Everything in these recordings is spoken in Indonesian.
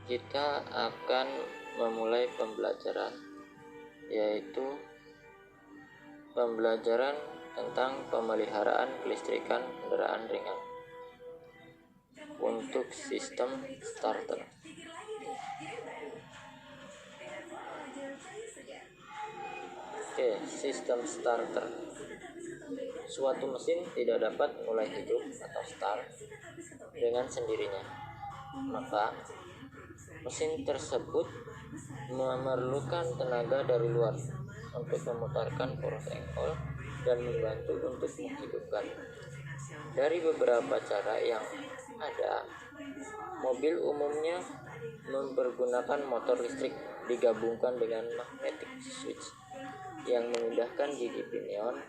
kita akan memulai pembelajaran, yaitu pembelajaran tentang pemeliharaan kelistrikan kendaraan ringan untuk sistem starter. Oke, sistem starter. Suatu mesin tidak dapat mulai hidup atau start dengan sendirinya, maka mesin tersebut memerlukan tenaga dari luar untuk memutarkan poros engkol dan membantu untuk menghidupkan. Dari beberapa cara yang ada, mobil umumnya mempergunakan motor listrik digabungkan dengan magnetic switch yang memindahkan gigi pinion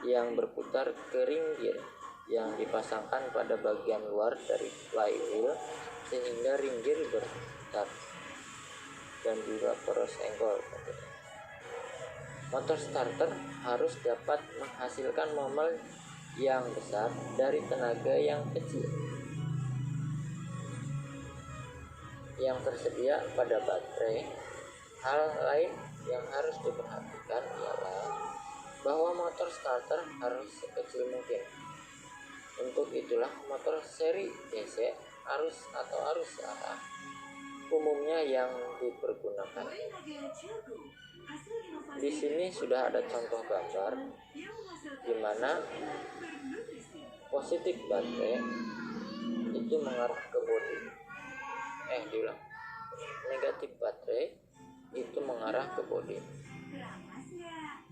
yang berputar ke ring gear yang dipasangkan pada bagian luar dari flywheel sehingga ring gear berputar dan juga poros engkol. Motor starter harus dapat menghasilkan momen yang besar dari tenaga yang kecil yang tersedia pada baterai. Hal lain yang harus diperhatikan ialah bahwa motor starter harus sekecil mungkin. Untuk itulah motor seri DC arus atau arus arah umumnya yang dipergunakan. Di sini sudah ada contoh gambar di mana positif baterai itu mengarah ke bodi. Negatif baterai itu mengarah ke bodi.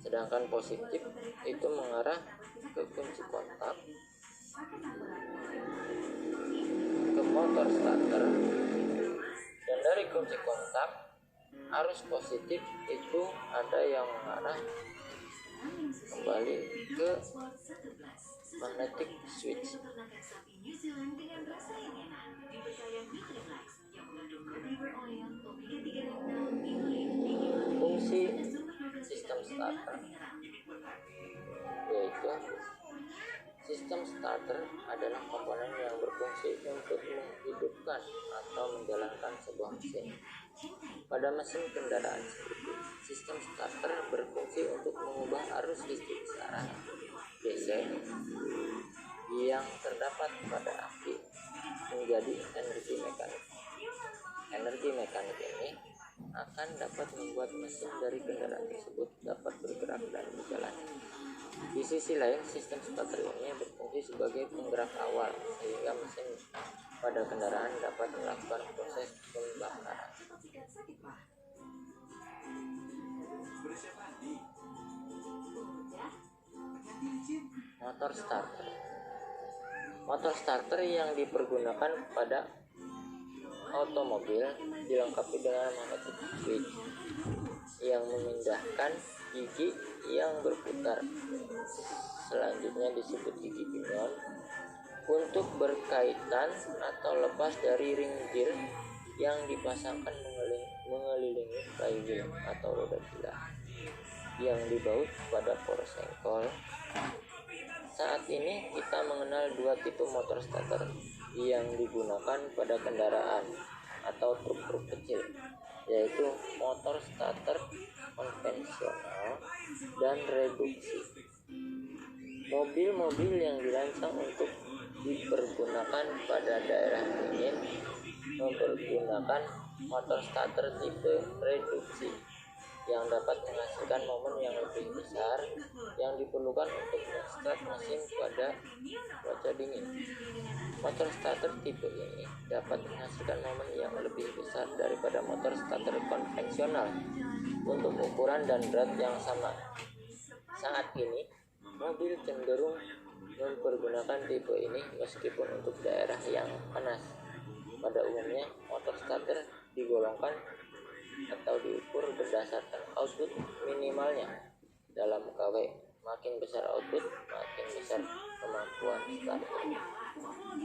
Sedangkan positif itu mengarah ke kunci kontak ke motor starter, dan dari kunci kontak arus positif itu ada yang mengarah kembali ke magnetic switch. Fungsi sistem starter, yaitu sistem starter adalah komponen yang berfungsi untuk menghidupkan atau menjalankan sebuah mesin. Pada mesin kendaraan seperti sistem starter berfungsi untuk mengubah arus listrik searah DC yang terdapat pada aki menjadi energi mekanik. Energi mekanik ini akan dapat membuat mesin dari kendaraan tersebut dapat bergerak dan berjalan. Di sisi lain, sistem starter ini berfungsi sebagai penggerak awal sehingga mesin pada kendaraan dapat melakukan proses pembakaran. Motor starter. Motor starter yang dipergunakan pada otomobil dilengkapi dengan magnetic switch yang memindahkan gigi yang berputar, selanjutnya disebut gigi pinion, untuk berkaitan atau lepas dari ring gear yang dipasangkan mengelilingi flywheel atau roda gila yang dibaut pada poros engkol. Saat ini kita mengenal dua tipe motor starter yang digunakan pada kendaraan atau truk-truk kecil, yaitu motor starter konvensional dan reduksi. Mobil-mobil yang dirancang untuk dipergunakan pada daerah dingin mempergunakan motor starter tipe reduksi yang dapat menghasilkan momen yang lebih besar yang diperlukan untuk menstart mesin pada cuaca dingin. Motor starter tipe ini dapat menghasilkan momen yang lebih besar daripada motor starter konvensional untuk ukuran dan berat yang sama. Saat ini, mobil cenderung mempergunakan tipe ini meskipun untuk daerah yang panas. Pada umumnya, motor starter digolongkan atau diukur berdasarkan output minimalnya dalam kW. Makin besar output, makin besar kemampuan starter.